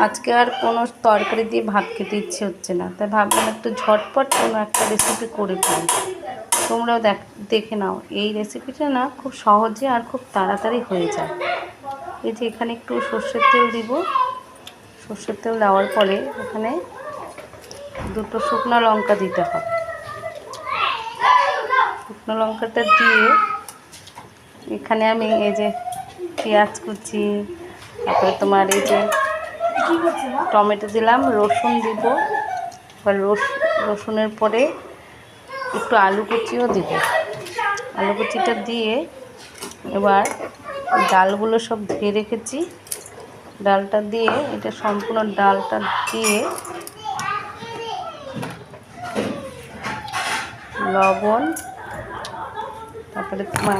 আজকে আর কোনো তরকারি দিয়ে ভাত খেতে ইচ্ছে হচ্ছে না, তাই ভাবলাম একটু ঝটপট কোনো একটা রেসিপি করে ফেলি। তোমরাও দেখে নাও, এই রেসিপিটা না খুব সহজে আর খুব তাড়াতাড়ি হয়ে যায়। এই যে এখানে একটু সর্ষের তেল দিব। সর্ষের তেল দেওয়ার পরে এখানে দুটো শুকনো লঙ্কা দিতে হবে। শুকনো লঙ্কাটা দিয়ে এখানে আমি এই যে পেঁয়াজ কুচি, তারপরে তোমার এই যে টমেটো দিলাম, রসুন দিব, এবার রসুনের পরে একটু আলু কুচিও দিব। আলু কুচিটা দিয়ে এবার ডালগুলো সব ধুয়ে রেখেছি, ডালটা দিয়ে এটা সম্পূর্ণ ডালটা দিয়ে লবণ, তারপরে তোমার